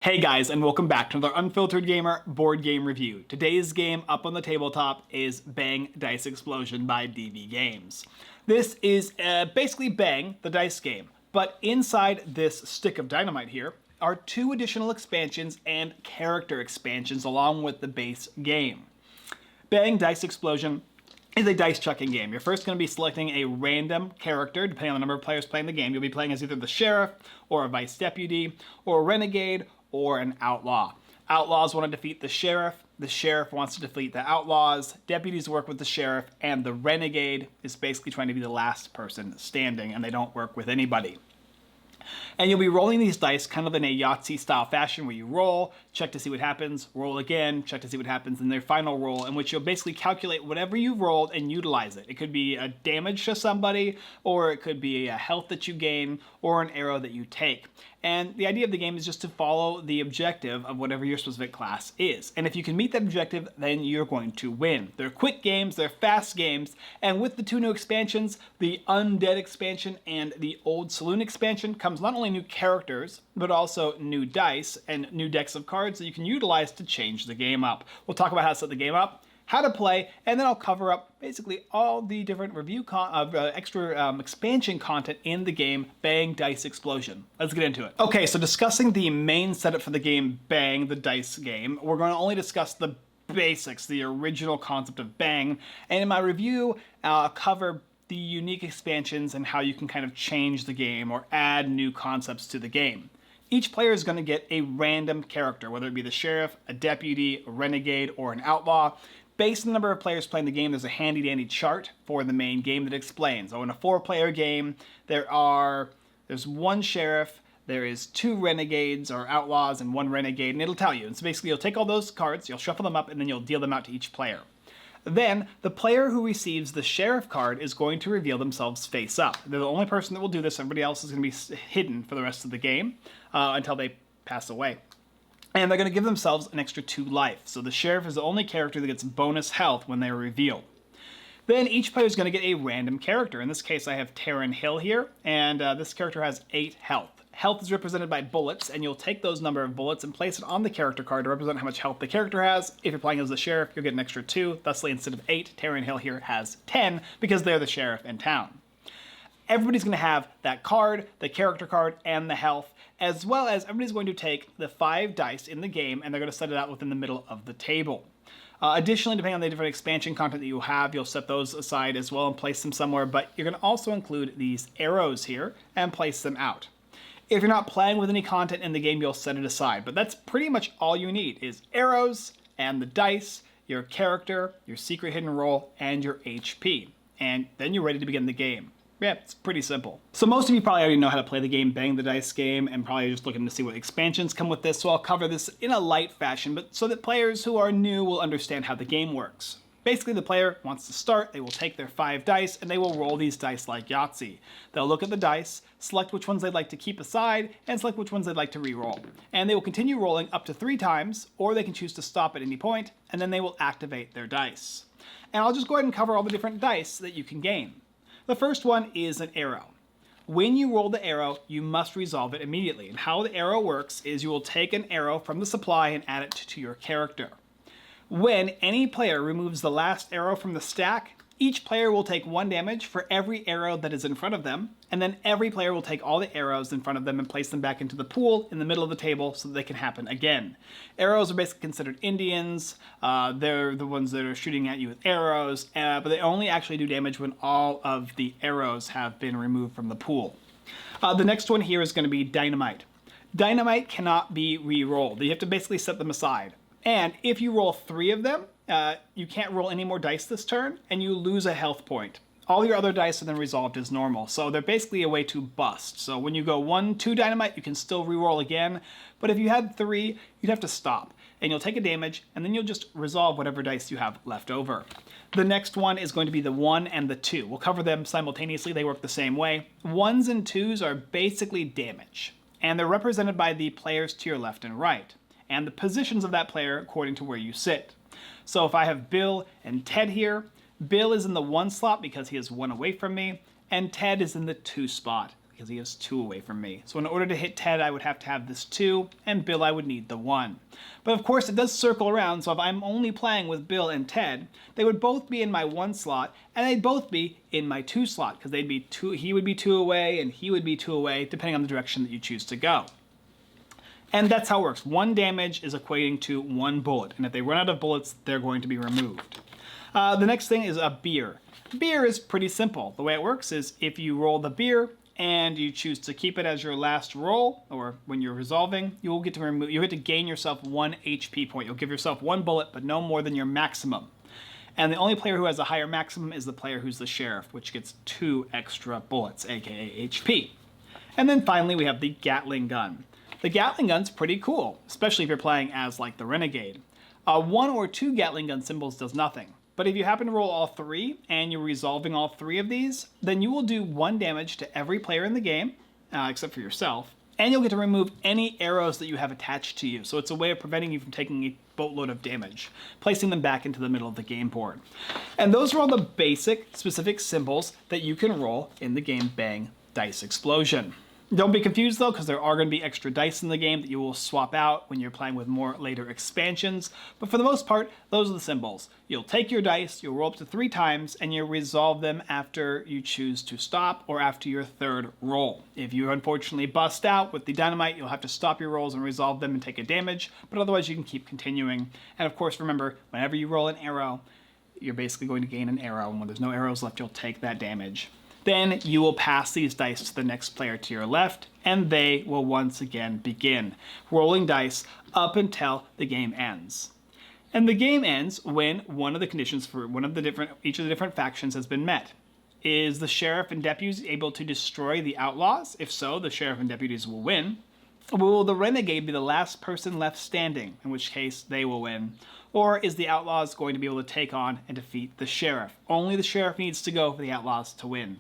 Hey guys, and welcome back to another Unfiltered Gamer board game review. Today's game up on the tabletop is Bang Dice Explosion by DV Games. This is basically Bang, the dice game, but inside this stick of dynamite here are two additional expansions and character expansions along with the base game. Bang Dice Explosion is a dice chucking game. You're first going to be selecting a random character, depending on the number of players playing the game. You'll be playing as either the sheriff, or a vice deputy, or a renegade, or an outlaw. Outlaws want to defeat the sheriff wants to defeat the outlaws, deputies work with the sheriff, and the renegade is basically trying to be the last person standing, and they don't work with anybody. And you'll be rolling these dice kind of in a Yahtzee style fashion where you roll, check to see what happens, roll again, check to see what happens, and their final roll in which you'll basically calculate whatever you've rolled and utilize it. It could be a damage to somebody, or it could be a health that you gain, or an arrow that you take. And the idea of the game is just to follow the objective of whatever your specific class is. And if you can meet that objective, then you're going to win. They're quick games, they're fast games, and with the two new expansions, the Undead expansion and the old Saloon expansion, comes not only new characters, but also new dice and new decks of cards that you can utilize to change the game up. We'll talk about how to set the game up, how to play, and then I'll cover up basically all the different review extra expansion content in the game Bang Dice Explosion. Let's get into it. Okay, so discussing the main setup for the game Bang, the dice game, we're going to only discuss the basics, the original concept of Bang, and in my review, I'll cover the unique expansions and how you can kind of change the game or add new concepts to the game. Each player is going to get a random character, whether it be the sheriff, a deputy, a renegade, or an outlaw. Based on the number of players playing the game, there's a handy-dandy chart for the main game that explains. So in a 4-player game, there's one sheriff, there is 2 renegades or outlaws and 1 renegade, and it'll tell you. And so basically you'll take all those cards, you'll shuffle them up, and then you'll deal them out to each player. Then, the player who receives the sheriff card is going to reveal themselves face up. They're the only person that will do this. Everybody else is going to be hidden for the rest of the game until they pass away. And they're going to give themselves an extra 2 life. So the sheriff is the only character that gets bonus health when they are revealed. Then each player is going to get a random character. In this case, I have Taryn Hill here, and this character has 8 health. Health is represented by bullets, and you'll take those number of bullets and place it on the character card to represent how much health the character has. If you're playing as the sheriff, you'll get an extra 2. Thusly, instead of 8, Taryn Hill here has 10, because they're the sheriff in town. Everybody's going to have that card, the character card, and the health, as well as everybody's going to take the 5 dice in the game, and they're going to set it out within the middle of the table. Additionally, depending on the different expansion content that you have, you'll set those aside as well and place them somewhere, but you're going to also include these arrows here and place them out. If you're not playing with any content in the game, you'll set it aside. But that's pretty much all you need is arrows and the dice, your character, your secret hidden roll, and your HP. And then you're ready to begin the game. Yeah, it's pretty simple. So most of you probably already know how to play the game Bang the Dice game and probably just looking to see what expansions come with this. So I'll cover this in a light fashion, but so that players who are new will understand how the game works. Basically, the player wants to start, they will take their 5 dice, and they will roll these dice like Yahtzee. They'll look at the dice, select which ones they'd like to keep aside, and select which ones they'd like to re-roll. And they will continue rolling up to 3 times, or they can choose to stop at any point, and then they will activate their dice. And I'll just go ahead and cover all the different dice that you can gain. The first one is an arrow. When you roll the arrow, you must resolve it immediately. And how the arrow works is you will take an arrow from the supply and add it to your character. When any player removes the last arrow from the stack, each player will take 1 damage for every arrow that is in front of them, and then every player will take all the arrows in front of them and place them back into the pool in the middle of the table so that they can happen again. Arrows are basically considered Indians. They're the ones that are shooting at you with arrows, but they only actually do damage when all of the arrows have been removed from the pool. The next one here is going to be dynamite. Dynamite cannot be re-rolled. You have to basically set them aside. And if you roll 3 of them, you can't roll any more dice this turn, and you lose a health point. All your other dice are then resolved as normal, so they're basically a way to bust. So when you go 1, 2 dynamite, you can still re-roll again, but if you had 3, you'd have to stop, and you'll take a damage, and then you'll just resolve whatever dice you have left over. The next one is going to be the 1 and the 2. We'll cover them simultaneously, they work the same way. 1s and 2s are basically damage, and they're represented by the players to your left and right, and the positions of that player according to where you sit. So if I have Bill and Ted here, Bill is in the 1 slot because he is 1 away from me, and Ted is in the 2 spot. because he is 2 away from me. So in order to hit Ted, I would have to have this 2, and Bill, I would need the 1. But of course, it does circle around, so if I'm only playing with Bill and Ted, they would both be in my 1 slot, and they'd both be in my 2 slot, because they'd be 2, he would be 2 away, and he would be 2 away, depending on the direction that you choose to go. And that's how it works. 1 damage is equating to 1 bullet, and if they run out of bullets, they're going to be removed. The next thing is a beer. Beer is pretty simple. The way it works is if you roll the beer and you choose to keep it as your last roll, or when you're resolving, you'll get to gain yourself 1 HP point. You'll give yourself 1 bullet, but no more than your maximum. And the only player who has a higher maximum is the player who's the sheriff, which gets 2 extra bullets, aka HP. And then finally we have the Gatling gun. The Gatling gun's pretty cool, especially if you're playing as like the Renegade. 1 or 2 Gatling gun symbols does nothing. But if you happen to roll all 3 and you're resolving all 3 of these, then you will do 1 damage to every player in the game, except for yourself, and you'll get to remove any arrows that you have attached to you. So it's a way of preventing you from taking a boatload of damage, placing them back into the middle of the game board. And those are all the basic, specific symbols that you can roll in the game Bang Dice Explosion. Don't be confused though, because there are going to be extra dice in the game that you will swap out when you're playing with more later expansions. But for the most part, those are the symbols. You'll take your dice, you'll roll up to 3 times, and you'll resolve them after you choose to stop or after your 3rd roll. If you unfortunately bust out with the dynamite, you'll have to stop your rolls and resolve them and take a damage, but otherwise you can keep continuing. And of course, remember, whenever you roll an arrow, you're basically going to gain an arrow, and when there's no arrows left, you'll take that damage. Then you will pass these dice to the next player to your left, and they will once again begin rolling dice up until the game ends. And the game ends when one of the conditions for each of the different factions has been met. Is the sheriff and deputies able to destroy the outlaws? If so, the sheriff and deputies will win. Will the renegade be the last person left standing, in which case they will win? Or is the outlaws going to be able to take on and defeat the sheriff? Only the sheriff needs to go for the outlaws to win.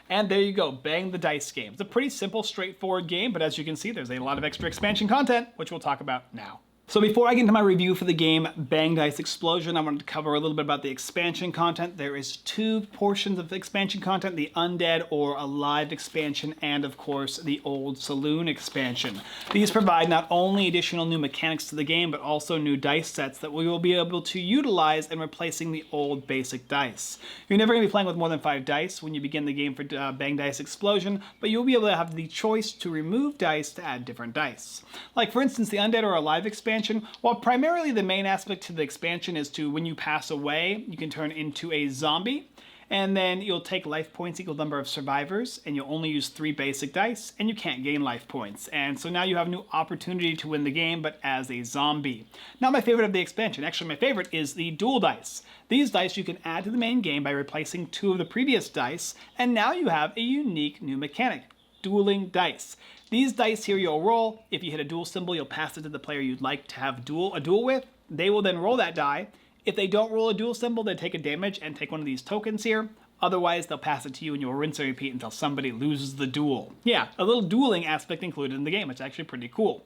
And there you go, Bang the Dice game. It's a pretty simple, straightforward game, but as you can see, there's a lot of extra expansion content, which we'll talk about now. So before I get into my review for the game Bang Dice Explosion, I wanted to cover a little bit about the expansion content. There is 2 portions of the expansion content, the Undead or Alive expansion, and of course the old Saloon expansion. These provide not only additional new mechanics to the game, but also new dice sets that we will be able to utilize in replacing the old basic dice. You're never going to be playing with more than 5 dice when you begin the game for Bang Dice Explosion, but you'll be able to have the choice to remove dice to add different dice. Like for instance, the Undead or Alive expansion, while primarily the main aspect to the expansion is to when you pass away, you can turn into a zombie, and then you'll take life points equal number of survivors, and you'll only use 3 basic dice, and you can't gain life points. And so now you have a new opportunity to win the game, but as a zombie. Not my favorite of the expansion. Actually, my favorite is the dual dice. These dice you can add to the main game by replacing 2 of the previous dice, and now you have a unique new mechanic, dueling dice. These dice here you'll roll. If you hit a duel symbol, you'll pass it to the player you'd like to have a duel with. They will then roll that die. If they don't roll a duel symbol, they take a damage and take one of these tokens here. Otherwise, they'll pass it to you and you'll rinse and repeat until somebody loses the duel. Yeah, a little dueling aspect included in the game. It's actually pretty cool.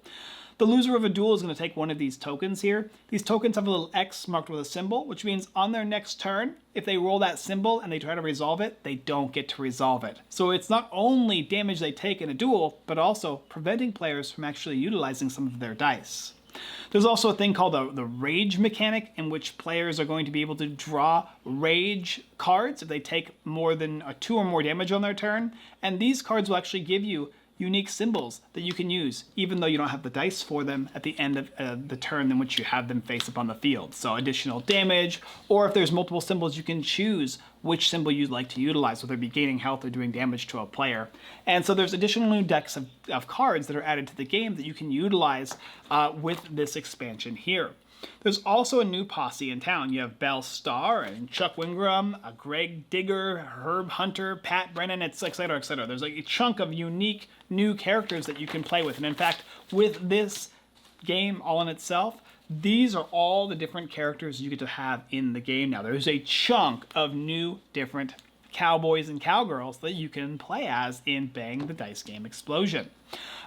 The loser of a duel is going to take one of these tokens here. These tokens have a little X marked with a symbol, which means on their next turn, if they roll that symbol and they try to resolve it, they don't get to resolve it. So it's not only damage they take in a duel, but also preventing players from actually utilizing some of their dice. There's also a thing called the rage mechanic, in which players are going to be able to draw rage cards if they take more than 2 or more damage on their turn. And these cards will actually give you unique symbols that you can use, even though you don't have the dice for them at the end of the turn in which you have them face up on the field. So additional damage, or if there's multiple symbols, you can choose which symbol you'd like to utilize, whether it be gaining health or doing damage to a player. And so there's additional new decks of cards that are added to the game that you can utilize with this expansion here. There's also a new posse in town. You have Belle Starr and Chuck Wingram, Greg Digger, Herb Hunter, Pat Brennan, etc., etc. There's like a chunk of unique new characters that you can play with. And in fact, with this game all in itself, these are all the different characters you get to have in the game now. There's a chunk of new different cowboys and cowgirls that you can play as in Bang the Dice Game Explosion.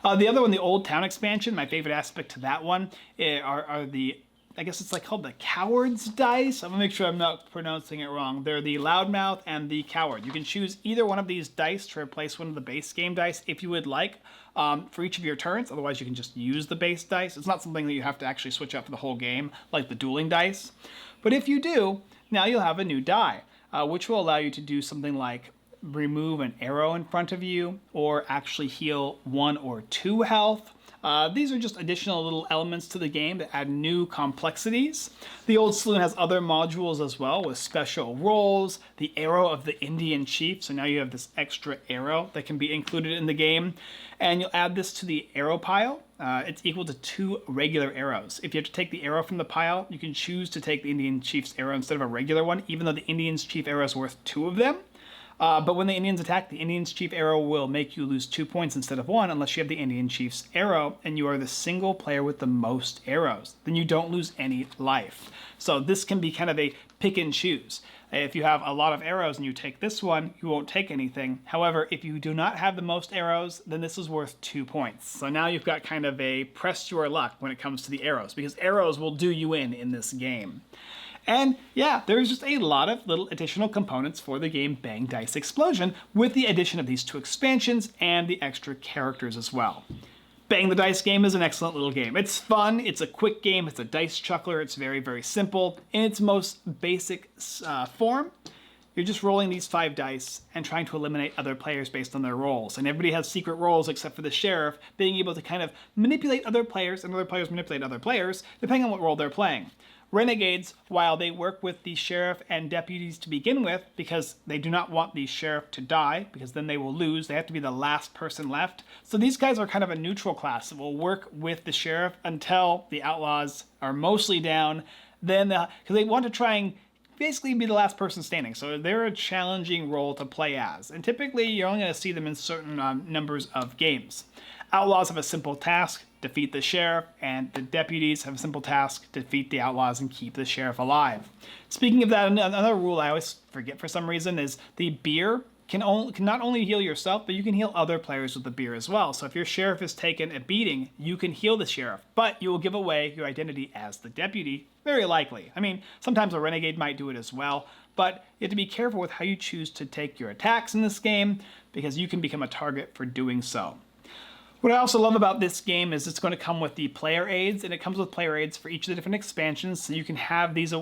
The other one, the Old Town expansion, my favorite aspect to that one are the I guess it's like called the Coward's Dice. I'm gonna make sure I'm not pronouncing it wrong. They're the Loudmouth and the Coward. You can choose either one of these dice to replace one of the base game dice if you would like for each of your turns. Otherwise, you can just use the base dice. It's not something that you have to actually switch out for the whole game, like the dueling dice. But if you do, now you'll have a new die, which will allow you to do something like remove an arrow in front of you, or actually heal 1 or 2 health. These are just additional little elements to the game that add new complexities. The old Saloon has other modules as well with special rolls, the arrow of the Indian chief, so now you have this extra arrow that can be included in the game. And you'll add this to the arrow pile. It's equal to 2 regular arrows. If you have to take the arrow from the pile, you can choose to take the Indian chief's arrow instead of a regular one, even though the Indian's chief arrow is worth 2 of them. But when the Indians attack, the Indian's chief arrow will make you lose 2 points instead of 1 unless you have the Indian chief's arrow and you are the single player with the most arrows. Then you don't lose any life. So this can be kind of a pick and choose. If you have a lot of arrows and you take this one, you won't take anything. However, if you do not have the most arrows, then this is worth 2 points. So now you've got kind of a press your luck when it comes to the arrows, because arrows will do you in this game. And yeah, there's just a lot of little additional components for the game Bang Dice Explosion with the addition of these 2 expansions and the extra characters as well. Bang the Dice game is an excellent little game. It's fun, it's a quick game, it's a dice chuckler, it's very, very simple. In its most basic form, you're just rolling these 5 dice and trying to eliminate other players based on their rolls. And everybody has secret rolls except for the sheriff, being able to kind of manipulate other players and other players manipulate other players, depending on what role they're playing. Renegades, while they work with the sheriff and deputies to begin with, because they do not want the sheriff to die, because then they will lose. They have to be the last person left. So these guys are kind of a neutral class that will work with the sheriff until the outlaws are mostly down. Then, because they want to try and basically be the last person standing. So they're a challenging role to play as. And typically, you're only going to see them in certain numbers of games. Outlaws have a simple task: defeat the sheriff, and the deputies have a simple task: defeat the outlaws and keep the sheriff alive. Speaking of that, another rule I always forget for some reason is the beer can not only heal yourself, but you can heal other players with the beer as well. So if your sheriff is taken a beating, you can heal the sheriff, but you will give away your identity as the deputy, very likely. I mean, sometimes a renegade might do it as well, but you have to be careful with how you choose to take your attacks in this game, because you can become a target for doing so. What I also love about this game is it's going to come with the player aids, and it comes with player aids for each of the different expansions, so you can have these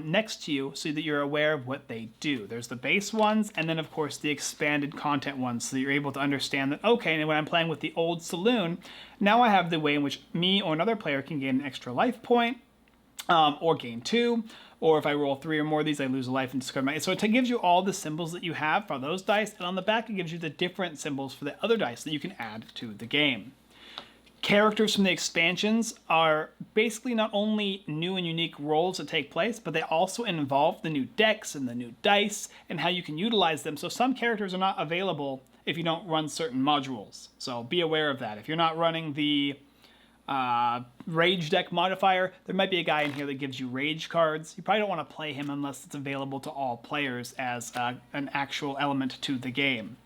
next to you so that you're aware of what they do. There's the base ones, and then of course the expanded content ones, so that you're able to understand that, okay, and when I'm playing with the old Saloon, now I have the way in which me or another player can gain an extra life point, or gain 2, or if I roll 3 or more of these, I lose a life and discard my... So it gives you all the symbols that you have for those dice, and on the back it gives you the different symbols for the other dice that you can add to the game. Characters from the expansions are basically not only new and unique roles that take place, but they also involve the new decks and the new dice and how you can utilize them. So some characters are not available if you don't run certain modules. So be aware of that. If you're not running the rage deck modifier, there might be a guy in here that gives you rage cards. You probably don't want to play him unless it's available to all players as an actual element to the game.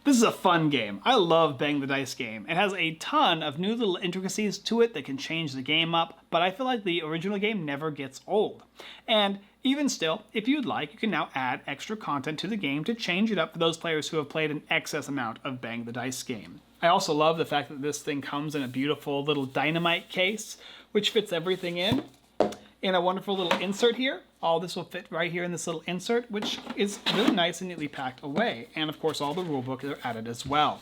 This is a fun game. I love Bang the Dice game. It has a ton of new little intricacies to it that can change the game up, but I feel like the original game never gets old. And even still, if you'd like, you can now add extra content to the game to change it up for those players who have played an excess amount of Bang the Dice game. I also love the fact that this thing comes in a beautiful little dynamite case, which fits everything in a wonderful little insert here. All this will fit right here in this little insert, which is really nice and neatly packed away. And of course, all the rulebook are added as well.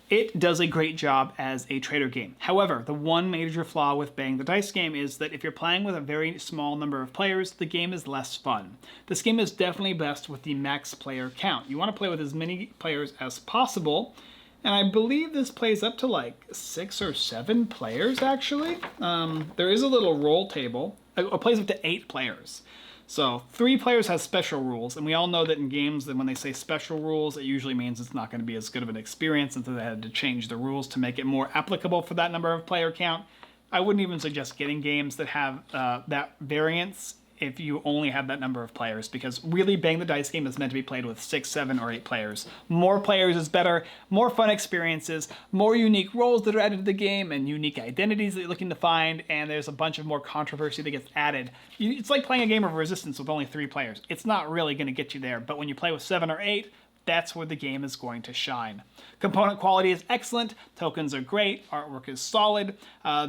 It does a great job as a trader game. However, the one major flaw with Bang the Dice game is that if you're playing with a very small number of players, the game is less fun. This game is definitely best with the max player count. You want to play with as many players as possible, and I believe this plays up to like 6 or 7 players, actually. There is a little roll table. It plays up to 8 players. So 3 players has special rules, and we all know that in games that when they say special rules, it usually means it's not going to be as good of an experience, and so they had to change the rules to make it more applicable for that number of player count. I wouldn't even suggest getting games that have that variance if you only have that number of players, because really Bang the Dice game is meant to be played with 6, 7, or 8 players. More players is better, more fun experiences, more unique roles that are added to the game, and unique identities that you're looking to find, and there's a bunch of more controversy that gets added. It's like playing a game of Resistance with only 3 players. It's not really going to get you there, but when you play with 7 or 8, that's where the game is going to shine. Component quality is excellent, tokens are great, artwork is solid.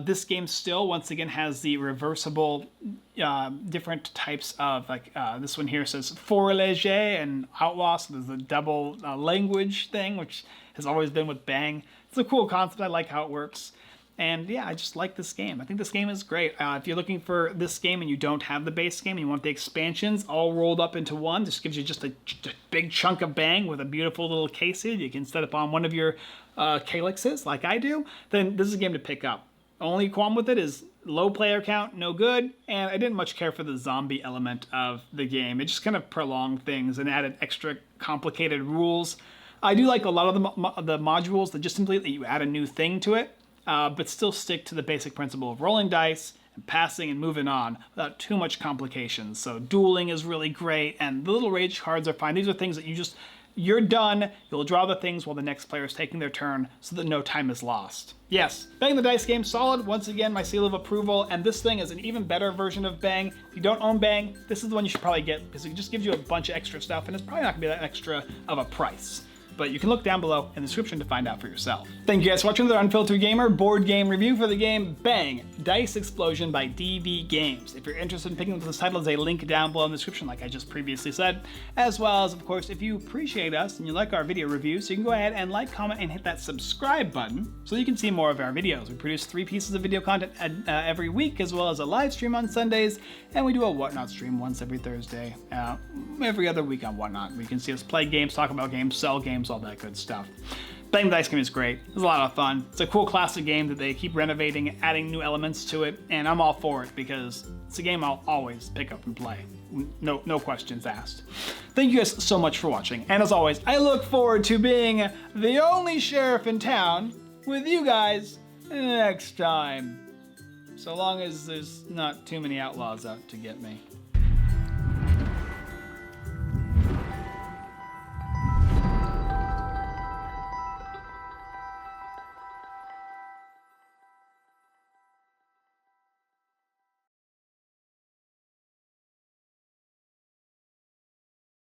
This game still, once again, has the reversible different types of, like this one here says For Léger and Outlaw, so there's a double language thing, which has always been with Bang. It's a cool concept, I like how it works. And yeah, I just like this game. I think this game is great. If you're looking for this game and you don't have the base game and you want the expansions all rolled up into one, this gives you just a big chunk of Bang with a beautiful little case here you can set up on one of your calyxes like I do, then this is a game to pick up. Only qualm with it is low player count, no good, and I didn't much care for the zombie element of the game. It just kind of prolonged things and added extra complicated rules. I do like a lot of the modules that just simply let you add a new thing to it. But still stick to the basic principle of rolling dice and passing and moving on without too much complications. So dueling is really great, and the little rage cards are fine. These are things that you're done, you'll draw the things while the next player is taking their turn so that no time is lost. Yes, Bang the Dice game, solid. Once again, my seal of approval, and this thing is an even better version of Bang. If you don't own Bang, this is the one you should probably get because it just gives you a bunch of extra stuff, and it's probably not gonna be that extra of a price. But you can look down below in the description to find out for yourself. Thank you guys for watching the Unfiltered Gamer board game review for the game Bang Dice Explosion by DV Games. If you're interested in picking up this title, there's a link down below in the description like I just previously said. As well as, of course, if you appreciate us and you like our video reviews, you can go ahead and like, comment, and hit that subscribe button so you can see more of our videos. We produce 3 pieces of video content every week, as well as a live stream on Sundays, and we do a Whatnot stream once every Thursday, every other week on Whatnot. We can see us play games, talk about games, sell games, all that good stuff. Bang the Dice game is great. It's a lot of fun. It's a cool classic game that they keep renovating, adding new elements to it, and I'm all for it because it's a game I'll always pick up and play. No questions asked. Thank you guys so much for watching, and as always, I look forward to being the only sheriff in town with you guys next time. So long as there's not too many outlaws out to get me.